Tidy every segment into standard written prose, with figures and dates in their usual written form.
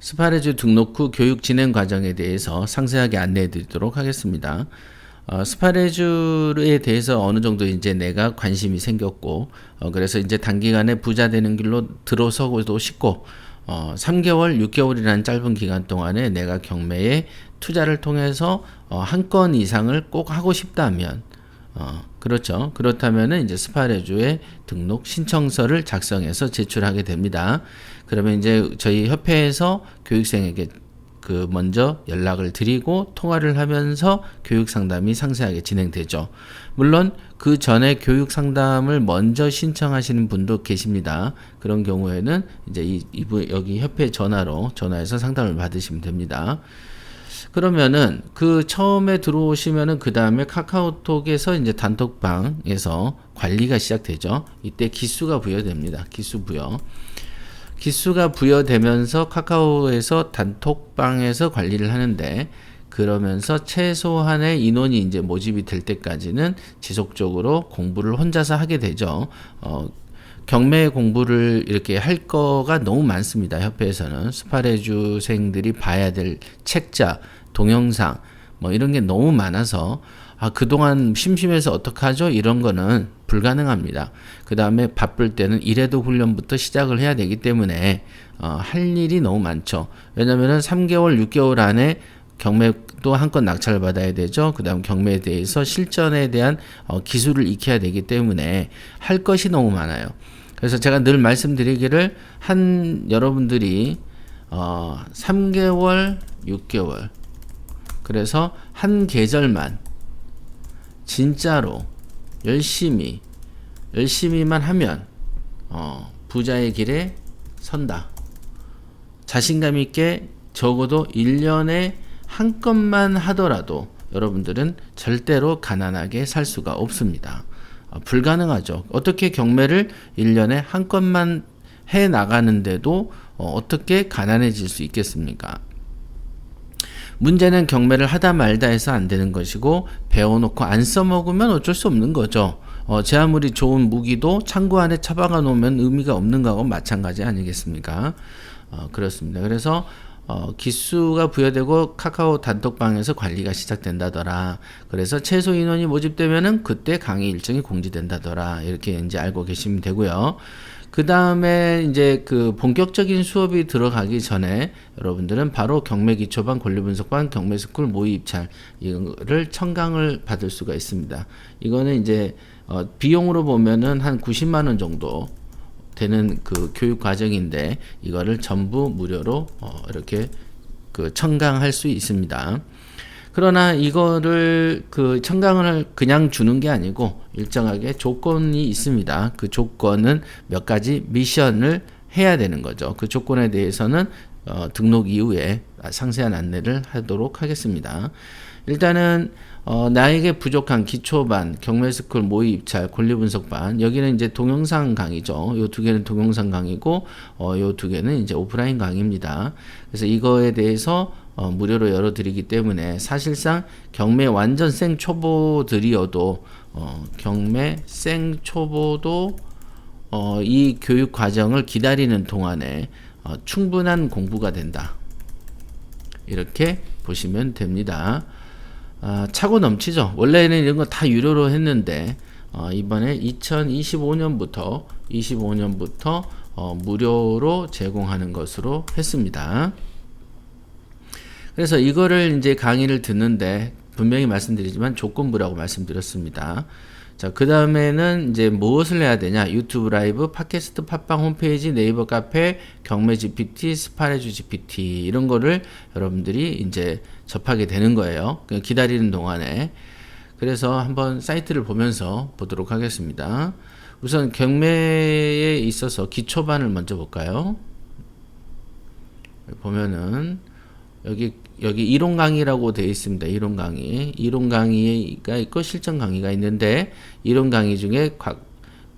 스파레주 등록 후 교육 진행 과정에 대해서 상세하게 안내해 드리도록 하겠습니다. 스파레주에 대해서 어느 정도 이제 내가 관심이 생겼고, 그래서 이제 단기간에 부자 되는 길로 들어서고도 싶고, 3개월, 6개월이라는 짧은 기간 동안에 내가 경매에 투자를 통해서 한 건 이상을 꼭 하고 싶다면, 그렇죠. 그렇다면은 이제 스파레주의 등록 신청서를 작성해서 제출하게 됩니다. 그러면 이제 저희 협회에서 교육생에게 먼저 연락을 드리고 통화를 하면서 교육 상담이 상세하게 진행되죠. 물론 그 전에 교육 상담을 먼저 신청하시는 분도 계십니다. 그런 경우에는 이제 이분 여기 협회 전화해서 상담을 받으시면 됩니다. 그러면은 그 처음에 들어오시면은 그 다음에 카카오톡에서 이제 단톡방에서 관리가 시작되죠. 이때 기수가 부여됩니다. 기수 부여. 기수가 부여되면서 카카오에서 단톡방에서 관리를 하는데, 그러면서 최소한의 인원이 이제 모집이 될 때까지는 지속적으로 공부를 혼자서 하게 되죠. 경매 공부를 이렇게 할 거가 너무 많습니다. 협회에서는 스파레주생들이 봐야 될 책자, 동영상 뭐 이런 게 너무 많아서 그동안 심심해서 어떡하죠? 이런 거는 불가능합니다. 그 다음에 바쁠 때는 이래도 훈련부터 시작을 해야 되기 때문에 할 일이 너무 많죠. 왜냐면은 3개월, 6개월 안에 경매도 한 건 낙찰을 받아야 되죠. 그 다음 경매에 대해서 실전에 대한 기술을 익혀야 되기 때문에 할 것이 너무 많아요. 그래서 제가 늘 말씀드리기를 여러분들이 3개월, 6개월 그래서 한 계절만 진짜로 열심히만 하면 부자의 길에 선다. 자신감 있게 적어도 1년에 한 건만 하더라도 여러분들은 절대로 가난하게 살 수가 없습니다. 불가능하죠. 어떻게 경매를 1년에 한 건만 해 나가는데도 어떻게 가난해질 수 있겠습니까? 문제는 경매를 하다 말다 해서 안 되는 것이고, 배워놓고 안 써먹으면 어쩔 수 없는 거죠. 제 아무리 좋은 무기도 창고 안에 처박아 놓으면 의미가 없는 거하고 마찬가지 아니겠습니까? 그렇습니다. 그래서 기수가 부여되고 카카오 단톡방에서 관리가 시작된다더라. 그래서 최소 인원이 모집되면은 그때 강의 일정이 공지된다더라. 이렇게 이제 알고 계시면 되고요. 그 다음에 이제 본격적인 수업이 들어가기 전에 여러분들은 바로 경매 기초반, 권리분석반, 경매스쿨 모의 입찰 이거를 청강을 받을 수가 있습니다. 이거는 이제 비용으로 보면은 한 90만 원 정도 되는 교육 과정인데, 이거를 전부 무료로 이렇게 청강할 수 있습니다. 그러나 이거를 청강을 그냥 주는 게 아니고 일정하게 조건이 있습니다. 그 조건은 몇 가지 미션을 해야 되는 거죠. 그 조건에 대해서는 등록 이후에 상세한 안내를 하도록 하겠습니다. 일단은 나에게 부족한 기초반, 경매스쿨 모의 입찰, 권리분석반, 여기는 이제 동영상 강의죠. 요 두 개는 동영상 강의고, 요 두 개는 이제 오프라인 강의입니다. 그래서 이거에 대해서 무료로 열어드리기 때문에 사실상 경매 완전 생 초보들이어도 경매 생 초보도 이 교육 과정을 기다리는 동안에 충분한 공부가 된다. 이렇게 보시면 됩니다. 차고 넘치죠. 원래는 이런 거 다 유료로 했는데 이번에 2025년부터 무료로 제공하는 것으로 했습니다. 그래서 이거를 이제 강의를 듣는데 분명히 말씀드리지만 조건부라고 말씀드렸습니다. 자, 그 다음에는 이제 무엇을 해야 되냐? 유튜브 라이브, 팟캐스트, 팟빵, 홈페이지, 네이버 카페, 경매 GPT, 스파레주 GPT 이런 거를 여러분들이 이제 접하게 되는 거예요. 기다리는 동안에. 그래서 한번 사이트를 보면서 보도록 하겠습니다. 우선 경매에 있어서 기초반을 먼저 볼까요? 보면은 여기 이론 강의라고 되어 있습니다. 이론 강의가 있고 실전 강의가 있는데, 이론 강의 중에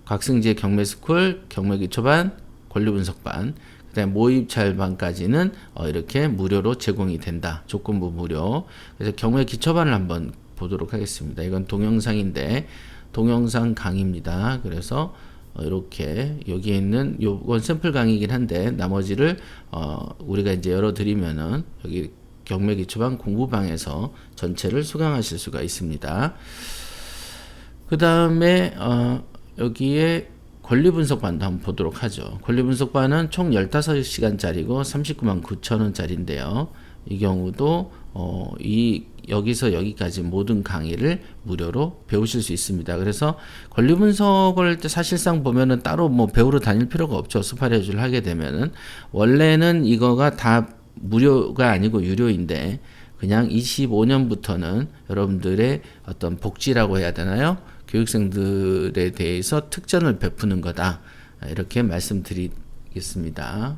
곽승재 경매스쿨, 경매기초반, 권리분석반, 그다음에 모의입찰반까지는 이렇게 무료로 제공이 된다. 조건부 무료. 그래서 경매기초반을 한번 보도록 하겠습니다. 이건 동영상인데 동영상 강의입니다. 그래서 이렇게 여기에 있는 요건 샘플 강의이긴 한데 나머지를 우리가 이제 열어드리면은 여기 경매기초반 공부방에서 전체를 수강하실 수가 있습니다. 그 다음에 여기에 권리분석반도 한번 보도록 하죠. 권리분석반은 총 15시간짜리고 39만 9천 원짜리인데요. 이 경우도 여기서 여기까지 모든 강의를 무료로 배우실 수 있습니다. 그래서 권리분석을 사실상 보면은 따로 뭐 배우러 다닐 필요가 없죠. 스파레주를 하게 되면은 원래는 이거가 다 무료가 아니고 유료인데 그냥 25년부터는 여러분들의 어떤 복지라고 해야 되나요? 교육생들에 대해서 특전을 베푸는 거다. 이렇게 말씀드리겠습니다.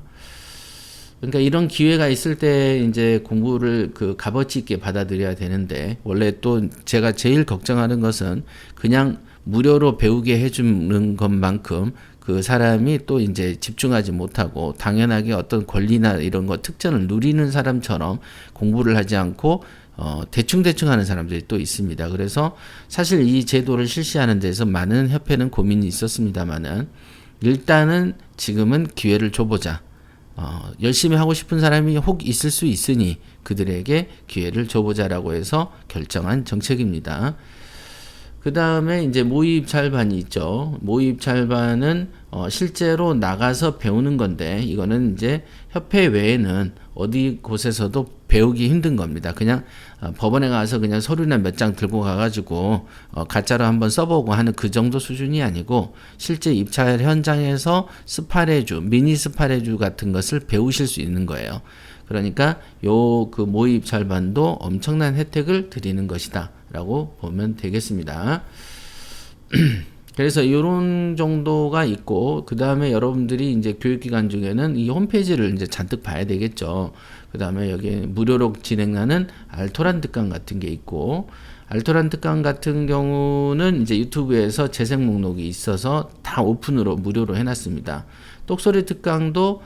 그러니까 이런 기회가 있을 때 이제 공부를 그 값어치 있게 받아들여야 되는데 원래 또 제가 제일 걱정하는 것은 그냥 무료로 배우게 해주는 것만큼 그 사람이 또 이제 집중하지 못하고 당연하게 어떤 권리나 이런 거 특전을 누리는 사람처럼 공부를 하지 않고 대충 하는 사람들이 또 있습니다. 그래서 사실 이 제도를 실시하는 데서 많은 협회는 고민이 있었습니다만은 일단은 지금은 기회를 줘보자. 열심히 하고 싶은 사람이 혹 있을 수 있으니 그들에게 기회를 줘보자라고 해서 결정한 정책입니다. 그 다음에 이제 모의입찰반이 있죠. 모의입찰반은 실제로 나가서 배우는 건데 이거는 이제 협회 외에는 어디 곳에서도 배우기 힘든 겁니다. 그냥 법원에 가서 그냥 서류나 몇 장 들고 가가지고 가짜로 한번 써보고 하는 그 정도 수준이 아니고 실제 입찰 현장에서 스파레주, 미니 스파레주 같은 것을 배우실 수 있는 거예요. 그러니까 그 모의 입찰반도 엄청난 혜택을 드리는 것이다 라고 보면 되겠습니다. 그래서 이런 정도가 있고 그 다음에 여러분들이 이제 교육기관 중에는 이 홈페이지를 이제 잔뜩 봐야 되겠죠. 그 다음에 여기 무료로 진행하는 알토란 특강 같은 게 있고 알토란 특강 같은 경우는 이제 유튜브에서 재생 목록이 있어서 다 오픈으로 무료로 해놨습니다. 똑소리 특강도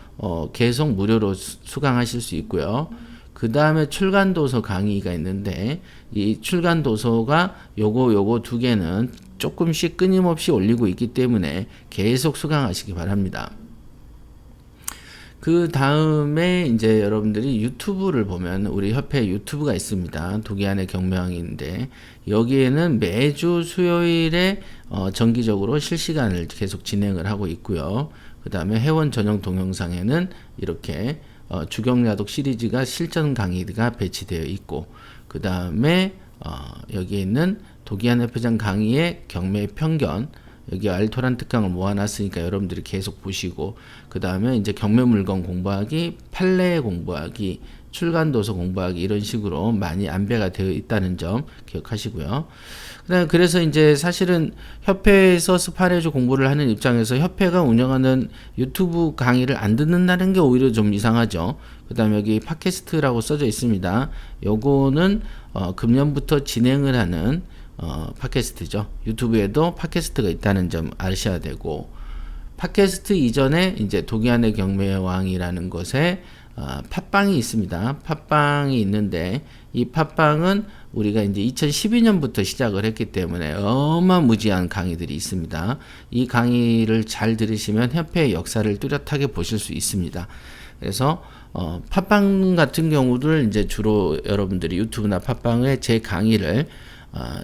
계속 무료로 수강하실 수 있고요. 그 다음에 출간도서 강의가 있는데 이 출간도서가 요거 두 개는 조금씩 끊임없이 올리고 있기 때문에 계속 수강하시기 바랍니다. 그 다음에 이제 여러분들이 유튜브를 보면 우리 협회 유튜브가 있습니다. 도기안의 경매왕인데 여기에는 매주 수요일에 정기적으로 실시간을 계속 진행을 하고 있고요. 그 다음에 회원 전용 동영상에는 이렇게 주경야독 시리즈가 실전 강의가 배치되어 있고 그 다음에 여기에 있는 도기안 협회장 강의의 경매 편견 여기 알토란 특강을 모아놨으니까 여러분들이 계속 보시고 그 다음에 이제 경매 물건 공부하기, 판례 공부하기, 출간도서 공부하기 이런 식으로 많이 안배가 되어 있다는 점 기억하시고요. 그래서 이제 사실은 협회에서 스파레주 공부를 하는 입장에서 협회가 운영하는 유튜브 강의를 안 듣는다는 게 오히려 좀 이상하죠. 그 다음에 여기 팟캐스트라고 써져 있습니다. 요거는 금년부터 진행을 하는 팟캐스트죠. 유튜브에도 팟캐스트가 있다는 점 아셔야 되고 팟캐스트 이전에 이제 도기안의 경매왕이라는 것에 팟빵이 있습니다. 팟빵이 있는데 이 팟빵은 우리가 이제 2012년부터 시작을 했기 때문에 어마무지한 강의들이 있습니다. 이 강의를 잘 들으시면 협회의 역사를 뚜렷하게 보실 수 있습니다. 그래서 팟빵 같은 경우를 이제 주로 여러분들이 유튜브나 팟빵에 제 강의를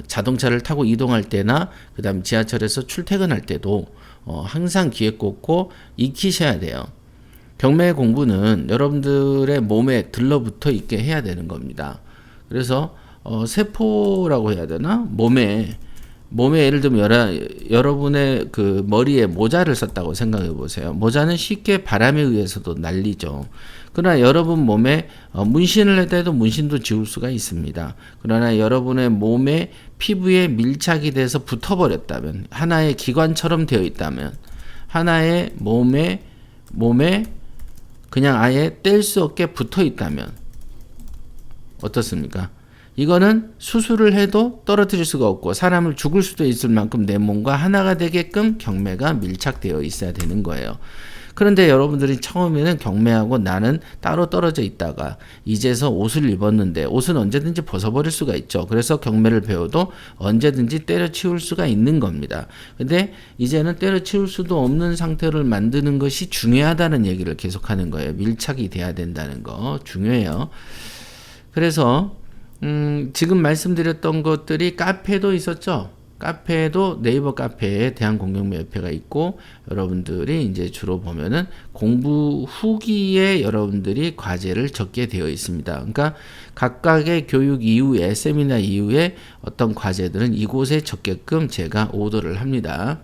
자동차를 타고 이동할 때나 그 다음 지하철에서 출퇴근할 때도 항상 귀에 꽂고 익히셔야 돼요. 경매 공부는 여러분들의 몸에 들러붙어 있게 해야 되는 겁니다. 그래서 세포라고 해야 되나? 몸에 예를 들면 여러분의 그 머리에 모자를 썼다고 생각해 보세요. 모자는 쉽게 바람에 의해서도 날리죠. 그러나 여러분 몸에 문신을 했다 도 문신도 지울 수가 있습니다. 그러나 여러분의 몸에 피부에 밀착이 돼서 붙어버렸다면 하나의 기관처럼 되어 있다면 하나의 몸에 그냥 아예 뗄 수 없게 붙어 있다면 어떻습니까? 이거는 수술을 해도 떨어뜨릴 수가 없고 사람을 죽을 수도 있을 만큼 내 몸과 하나가 되게끔 경매가 밀착되어 있어야 되는 거예요. 그런데 여러분들이 처음에는 경매하고 나는 따로 떨어져 있다가 이제서 옷을 입었는데 옷은 언제든지 벗어버릴 수가 있죠. 그래서 경매를 배워도 언제든지 때려치울 수가 있는 겁니다. 근데 이제는 때려치울 수도 없는 상태를 만드는 것이 중요하다는 얘기를 계속하는 거예요. 밀착이 돼야 된다는 거 중요해요. 그래서 지금 말씀드렸던 것들이 카페도 있었죠. 카페도 네이버 카페에 대한공경매협회가 있고 여러분들이 이제 주로 보면은 공부 후기에 여러분들이 과제를 적게 되어 있습니다. 그러니까 각각의 교육 이후에 세미나 이후에 어떤 과제들은 이곳에 적게끔 제가 오더를 합니다.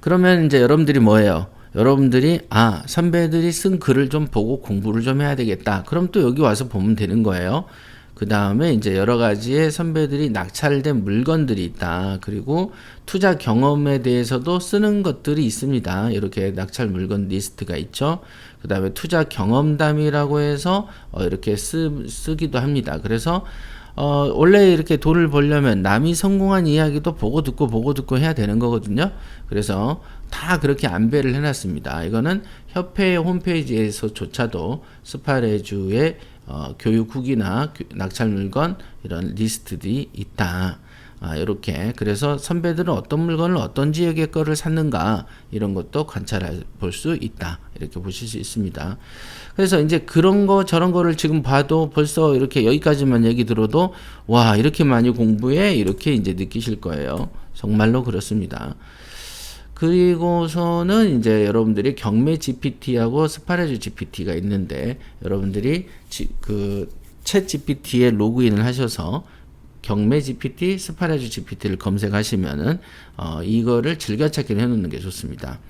그러면 이제 여러분들이 뭐예요? 여러분들이 선배들이 쓴 글을 좀 보고 공부를 좀 해야 되겠다. 그럼 또 여기 와서 보면 되는 거예요. 그 다음에 이제 여러 가지의 선배들이 낙찰된 물건들이 있다. 그리고 투자 경험에 대해서도 쓰는 것들이 있습니다. 이렇게 낙찰 물건 리스트가 있죠. 그 다음에 투자 경험담이라고 해서 이렇게 쓰기도 합니다. 그래서 원래 이렇게 돈을 벌려면 남이 성공한 이야기도 보고 듣고 해야 되는 거거든요. 그래서 다 그렇게 안배를 해놨습니다. 이거는 협회 홈페이지에서조차도 스파레주의 교육 후기나 낙찰 물건 이런 리스트들이 있다. 이렇게 그래서 선배들은 어떤 물건을 어떤 지역의 거를 샀는가 이런 것도 관찰해 볼 수 있다. 이렇게 보실 수 있습니다. 그래서 이제 그런 거 저런 거를 지금 봐도 벌써 이렇게 여기까지만 얘기 들어도 와 이렇게 많이 공부해 이렇게 이제 느끼실 거예요. 정말로 그렇습니다. 그리고서는 이제 여러분들이 경매 GPT하고 스파레주 GPT가 있는데 여러분들이 그 챗 GPT에 로그인을 하셔서 경매 GPT, 스파레주 GPT를 검색하시면은 이거를 즐겨찾기를 해놓는 게 좋습니다.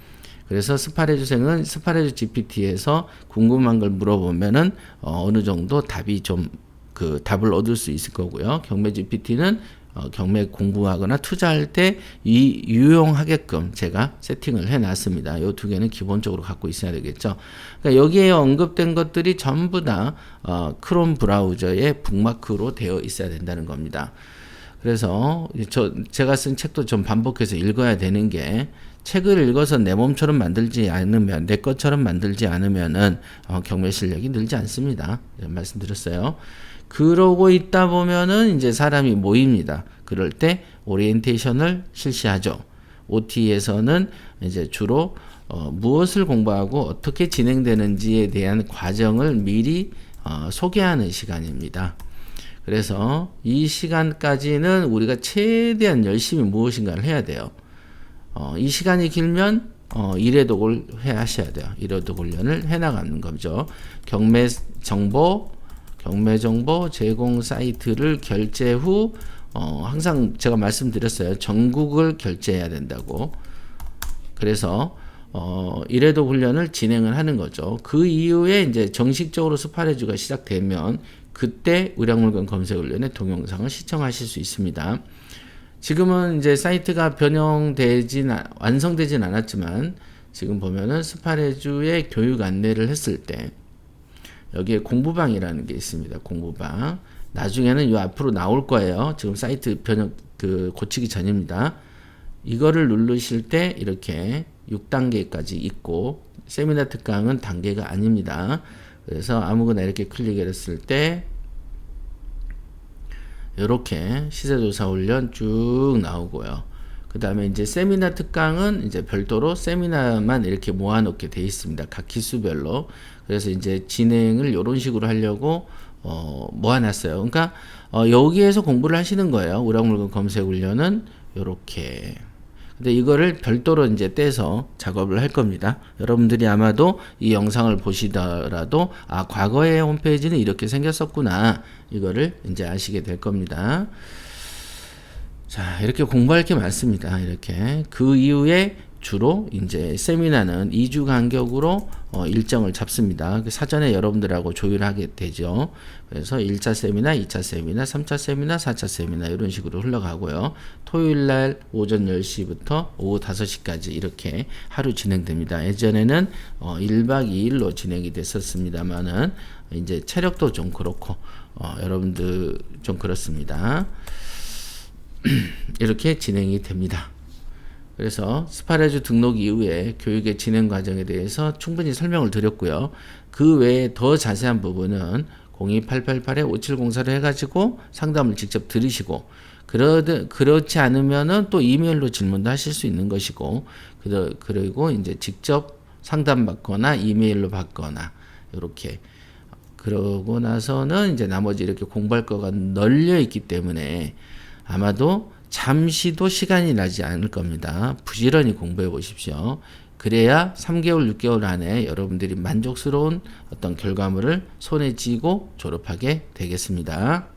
그래서 스파레주생은 스파레주 GPT에서 궁금한 걸 물어보면은 어느 정도 답이 좀 그 답을 얻을 수 있을 거고요. 경매 GPT는 경매 공부하거나 투자할 때 유용하게끔 제가 세팅을 해놨습니다. 이 두 개는 기본적으로 갖고 있어야 되겠죠. 그러니까 여기에 언급된 것들이 전부 다 크롬 브라우저의 북마크로 되어 있어야 된다는 겁니다. 그래서 제가 쓴 책도 좀 반복해서 읽어야 되는 게 책을 읽어서 내 몸처럼 만들지 않으면 내 것처럼 만들지 않으면은 경매 실력이 늘지 않습니다. 말씀드렸어요. 그러고 있다 보면은 이제 사람이 모입니다. 그럴 때 오리엔테이션을 실시하죠. OT에서는 이제 주로 무엇을 공부하고 어떻게 진행되는지에 대한 과정을 미리 소개하는 시간입니다. 그래서 이 시간까지는 우리가 최대한 열심히 무엇인가를 해야 돼요. 이 시간이 길면 일회독을 하셔야 돼요. 일회독 훈련을 해나가는 거죠. 경매 정보 제공 사이트를 결제 후 항상 제가 말씀드렸어요. 전국을 결제해야 된다고. 그래서 일회독 훈련을 진행을 하는 거죠. 그 이후에 이제 정식적으로 스파레주가 시작되면 그때 의량물건 검색 훈련의 동영상을 시청하실 수 있습니다. 지금은 이제 사이트가 완성되진 않았지만 지금 보면은 스파레주의 교육 안내를 했을 때 여기에 공부방이라는 게 있습니다. 공부방. 나중에는 이 앞으로 나올 거예요. 지금 사이트 고치기 전입니다. 이거를 누르실 때 이렇게 6단계까지 있고 세미나 특강은 단계가 아닙니다. 그래서 아무거나 이렇게 클릭했을 때 이렇게 시세조사 훈련 쭉 나오고요. 그 다음에 이제 세미나 특강은 이제 별도로 세미나만 이렇게 모아놓게 돼 있습니다. 각 기수별로. 그래서 이제 진행을 이런 식으로 하려고 모아놨어요. 그러니까 여기에서 공부를 하시는 거예요. 의량물건 검색 훈련은 이렇게. 근데 이거를 별도로 이제 떼서 작업을 할 겁니다. 여러분들이 아마도 이 영상을 보시더라도 과거의 홈페이지는 이렇게 생겼었구나. 이거를 이제 아시게 될 겁니다. 자, 이렇게 공부할 게 많습니다. 이렇게. 그 이후에 주로 이제 세미나는 2주 간격으로 일정을 잡습니다. 사전에 여러분들하고 조율하게 되죠. 그래서 1차 세미나, 2차 세미나, 3차 세미나, 4차 세미나 이런 식으로 흘러가고요. 토요일 날 오전 10시부터 오후 5시까지 이렇게 하루 진행됩니다. 예전에는 1박 2일로 진행이 됐었습니다만은 이제 체력도 좀 그렇고 여러분들 좀 그렇습니다. 이렇게 진행이 됩니다. 그래서 스파레주 등록 이후에 교육의 진행 과정에 대해서 충분히 설명을 드렸고요. 그 외에 더 자세한 부분은 02888-5704로 해가지고 상담을 직접 들으시고, 그렇지 않으면은 또 이메일로 질문도 하실 수 있는 것이고, 그리고 이제 직접 상담 받거나 이메일로 받거나, 이렇게. 그러고 나서는 이제 나머지 이렇게 공부할 거가 널려 있기 때문에 아마도 잠시도 시간이 나지 않을 겁니다. 부지런히 공부해 보십시오. 그래야 3개월, 6개월 안에 여러분들이 만족스러운 어떤 결과물을 손에 쥐고 졸업하게 되겠습니다.